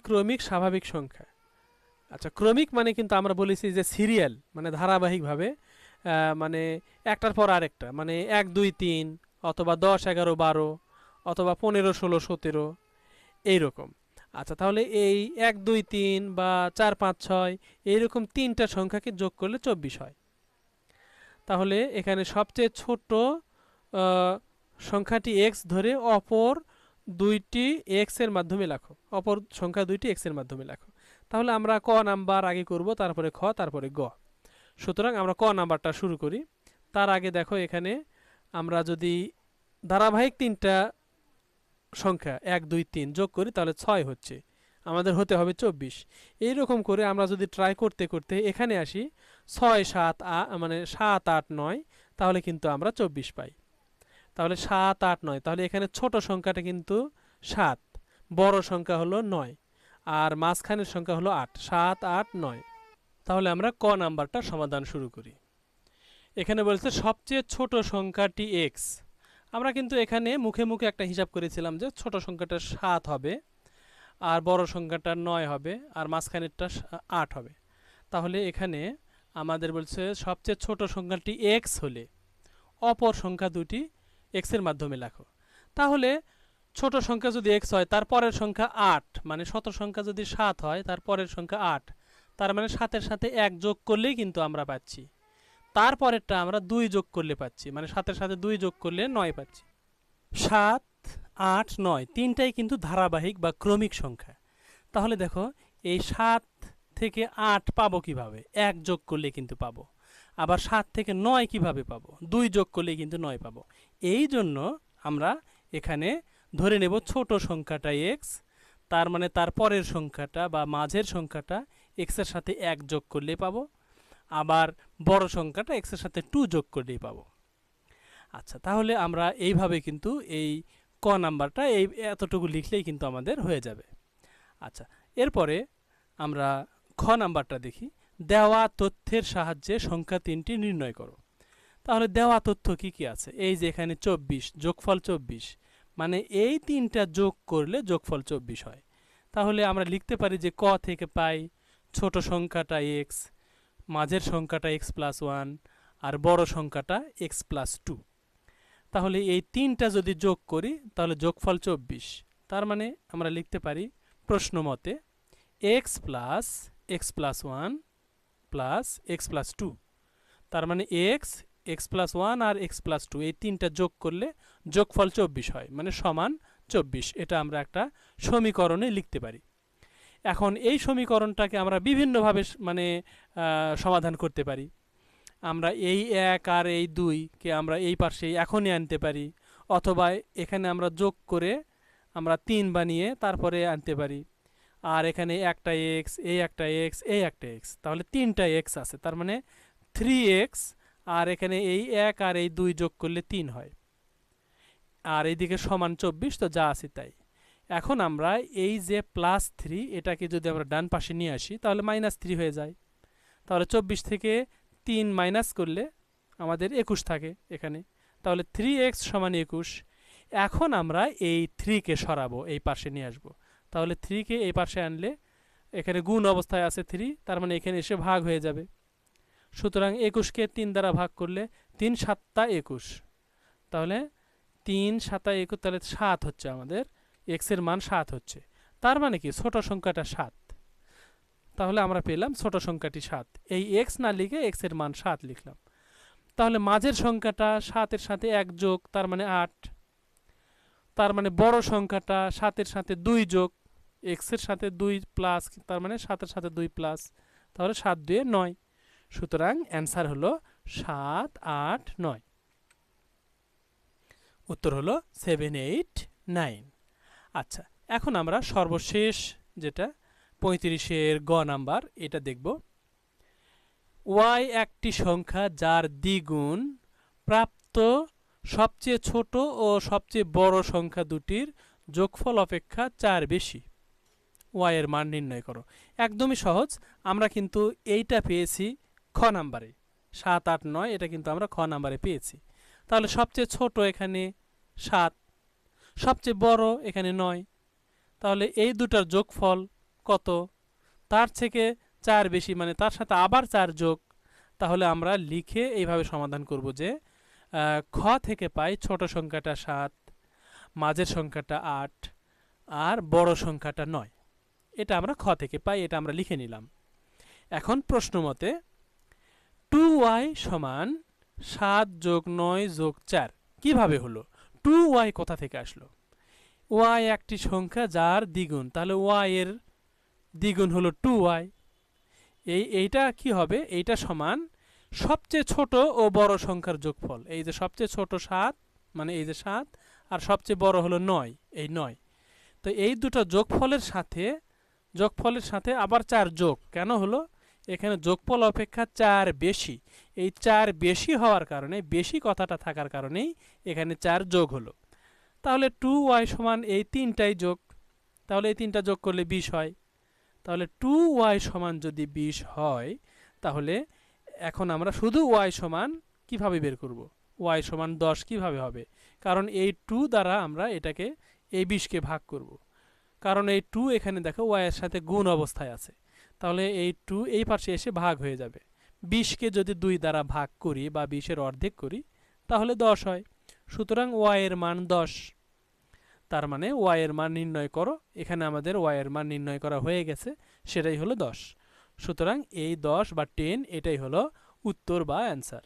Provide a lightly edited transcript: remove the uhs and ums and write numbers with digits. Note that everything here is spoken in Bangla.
ক্রমিক স্বাভাবিক সংখ্যা। আচ্ছা, ক্রমিক মানে কিন্তু আমরা বলেছি যে সিরিয়াল, মানে ধারাবাহিকভাবে, মানে একটার পর আরেকটা, মানে 1 2 3 অথবা 10 11 12 অথবা 15 16 17 এইরকম। আচ্ছা, তাহলে এই 1 2 3 বা 4 5 6 এইরকম তিনটা সংখ্যাকে যোগ করলে 24 হয়। তাহলে এখানে সবচেয়ে ছোট সংখ্যাটি x ধরে অপর দুইটি x এর মাধ্যমে লেখো, অপর সংখ্যা দুইটি x এর মাধ্যমে লেখো। তাহলে আমরা ক নাম্বার আগে করব, তারপরে খ, তারপরে গ। সুতরাং আমরা ক নাম্বারটা শুরু করি। তার আগে দেখো এখানে আমরা যদি ধারাবাহিক তিনটা সংখ্যা 1 2 3 যোগ করি তাহলে 6 হচ্ছে, আমাদের হতে হবে 24। এইরকম করে আমরা যদি ট্রাই করতে করতে এখানে আসি 6 7 মানে 7 8 9, তাহলে কিন্তু আমরা 24 পাই। তাহলে 7 8 9, তাহলে এখানে ছোট সংখ্যাটা কিন্তু 7, বড় সংখ্যা হলো 9, আর মাঝখানের সংখ্যা হলো 8। 7 8 9। তাহলে আমরা ক নাম্বারটা সমাধান শুরু করি। এখানে বলছে সবচেয়ে ছোট সংখ্যাটি x। আমরা কিন্তু এখানে মুখে মুখে একটা হিসাব করেছিলাম যে ছোট সংখ্যাটা 7 হবে, আর বড় সংখ্যাটা 9 হবে, আর মাঝখানেরটা 8 হবে। তাহলে এখানে আমাদের বলছে সবচেয়ে ছোট সংখ্যাটি x হলে অপর সংখ্যা দুটি x এর মাধ্যমে লেখো। তাহলে ছোট সংখ্যা যদি x হয়, তার পরের সংখ্যা 8, মানে শত সংখ্যা যদি 7 হয়, তার পরের সংখ্যা 8, তার মানে 7-এর সাথে 1 যোগ করলেই কিন্তু আমরা পাচ্ছি। তারপরেরটা আমরা 2 যোগ করলে পাচ্ছি, মানে 7-এর সাথে 2 যোগ করলে 9 পাচ্ছি। 7 8 9 তিনটাই কিন্তু ধারাবাহিক বা ক্রমিক সংখ্যা। তাহলে দেখো এই 7 থেকে 8 পাবো কিভাবে? 1 যোগ করলে কিন্তু পাবো। আবার 7 থেকে 9 কিভাবে পাবো? 2 যোগ করলে কিন্তু 9 পাবো। এই জন্য আমরা এখানে ধরে নেব ছোট সংখ্যাটা x, তার মানে তার পরের সংখ্যাটা বা মাঝের সংখ্যাটা x এর সাথে 1 যোগ করলে পাবো, আবার বড় সংখ্যাটা x এর সাথে 2 যোগ করলেই পাবো। আচ্ছা, তাহলে আমরা এইভাবে কিন্তু এই ক নাম্বারটা এই এতটুকু লিখলেই কিন্তু আমাদের হয়ে যাবে। আচ্ছা, এরপরে আমরা খ নাম্বারটা দেখি। দেওয়া তথ্যের সাহায্যে সংখ্যা তিনটি নির্ণয় করো। তাহলে দেওয়া তথ্য কি কি আছে? এই যে এখানে 24, যোগফল 24, মানে এই তিনটা যোগ করলে যোগফল 24 হয়। তাহলে আমরা লিখতে পারি যে ক থেকে পাই ছোট সংখ্যাটা x, মাঝের সংখ্যাটা x প্লাস 1, আর বড় সংখ্যাটা x প্লাস 2। তাহলে এই তিনটা যদি যোগ করি তাহলে যোগফল 24। তার মানে আমরা লিখতে পারি প্রশ্ন মতে x plus x plus 1 plus x plus 2। তার মানে x প্লাস 1 আর x প্লাস 2 এই তিনটা যোগ করলে যোগফল 24 হয়, মানে সমান 24। এটা আমরা একটা সমীকরণে লিখতে পারি। এখন এই সমীকরণটাকে আমরা বিভিন্নভাবে মানে সমাধান করতে পারি। আমরা এই 1 আর এই 2 কে আমরা এই পাশে এখনই আনতে পারি, অথবা এখানে আমরা যোগ করে আমরা 3 বানিয়ে তারপরে আনতে পারি। আর এখানে একটা x, এই একটা x, এই একটা x, তাহলে তিনটা x আছে, তার মানে 3x, আর এখানে এই 1 আর এই 2 যোগ করলে 3 হয়, আর এইদিকে সমান 24, তো যা আছে তাই। এখন আমরা এই যে প্লাস 3 এটাকে যদি আমরা ডান পাশে নিয়ে আসি তাহলে মাইনাস 3 হয়ে যায়। তাহলে 24 থেকে 3 মাইনাস করলে আমাদের 21 থাকে এখানে। তাহলে 3x সমান 21। এখন আমরা এই 3 কে সরাবো, এই পাশে নিয়ে আসবো। তাহলে 3 কে এই পাশে আনলে এখানে গুণ অবস্থায় আছে 3, তার মানে এখানে এসে ভাগ হয়ে যাবে। সুতরাং 21 কে 3 দ্বারা ভাগ করলে 3 7 21, তাহলে 3 7 21, তাহলে 7 হচ্ছে আমাদের, x এর মান 7 হচ্ছে। তার মানে কি ছোট সংখ্যাটা 7। তাহলে আমরা পেলাম ছোট সংখ্যাটি 7। এই x না লিখে x এর মান 7 লিখলাম। তাহলে মাঝের সংখ্যাটা 7 এর সাথে 1 যোগ, তার মানে 8। তার মানে বড় সংখ্যাটা 7 এর সাথে 2 যোগ, x এর সাথে 2 প্লাস, তার মানে 7 এর সাথে 2 প্লাস, তাহলে 7 2 9। সুতরাং অ্যান্সার হলো 7 8 9। উত্তর হলো 7 8 9। আচ্ছা, এখন আমরা সর্বশেষ যেটা 35-এর গ নাম্বার, এটা দেখব। y একটি সংখ্যা যার দ্বিগুণ প্রাপ্ত সবচেয়ে ছোট ও সবচেয়ে বড় সংখ্যা দুটির যোগফল অপেক্ষা 4 বেশি। y এর মান নির্ণয় করো। একদমই সহজ, আমরা কিন্তু এইটা পেয়েছি খ নাম্বারে, 7 8 9, এটা কিন্তু আমরা খ নাম্বারে পেয়েছি। তাহলে সবচেয়ে ছোট এখানে 7, সবচেয়ে বড় এখানে 9, তাহলে এই দুটার যোগফল কত, তার থেকে 4 বেশি মানে তার সাথে আবার 4 যোগ। তাহলে আমরা লিখে এইভাবে সমাধান করব যে খ থেকে পাই ছোট সংখ্যাটা 7, মাঝের সংখ্যাটা 8 আর বড় সংখ্যাটা 9। এটা আমরা খ থেকে পাই, এটা আমরা লিখে নিলাম। এখন প্রশ্ন মতে 2y সমান 7 যোগ 9 যোগ 4 কিভাবে হলো? 2y কোথা থেকে আসলো? y একটি সংখ্যা যার দ্বিগুণ, তাহলে y এর দ্বিগুণ হলো 2y। এইটা কি হবে? এইটা সমান সবচেয়ে ছোট ও বড় সংখ্যার যোগফল। এই যে সবচেয়ে ছোট 7 মানে এই যে 7 আর সবচেয়ে বড় হলো 9, এই 9। তো এই দুটো যোগফলের সাথে আবার 4 যোগ কেন হলো? এখানে যোগফল অপেক্ষা 4 বেশি। এই 4 বেশি হওয়ার কারণে, বেশি কথাটা থাকার কারণেই এখানে 4 যোগ হলো। তাহলে 2y সমান এই তিনটাই যোগ, তাহলে এই তিনটা যোগ করলে 20 হয়। তাহলে 2y সমান যদি 20 হয়, তাহলে এখন আমরা শুধু y সমান কিভাবে বের করব? y সমান 10 কিভাবে হবে? কারণ এই 2 দ্বারা আমরা এটাকে এই 20কে ভাগ করব। কারণ এই 2 এখানে দেখো y এর সাথে গুণ অবস্থায় আছে, তাহলে এই 2 এই পাশে এসে ভাগ হয়ে যাবে। 20কে যদি 2 দ্বারা ভাগ করি বা 20 এর অর্ধেক করি তাহলে 10 হয়। সুতরাং y এর মান 10। তার মানে y এর মান নির্ণয় করো। এখানে আমাদের y এর মান নির্ণয় করা হয়ে গেছে, সেটাই হলো 10। সুতরাং এই 10 বা 10 এটাই হলো উত্তর বা অ্যান্সার।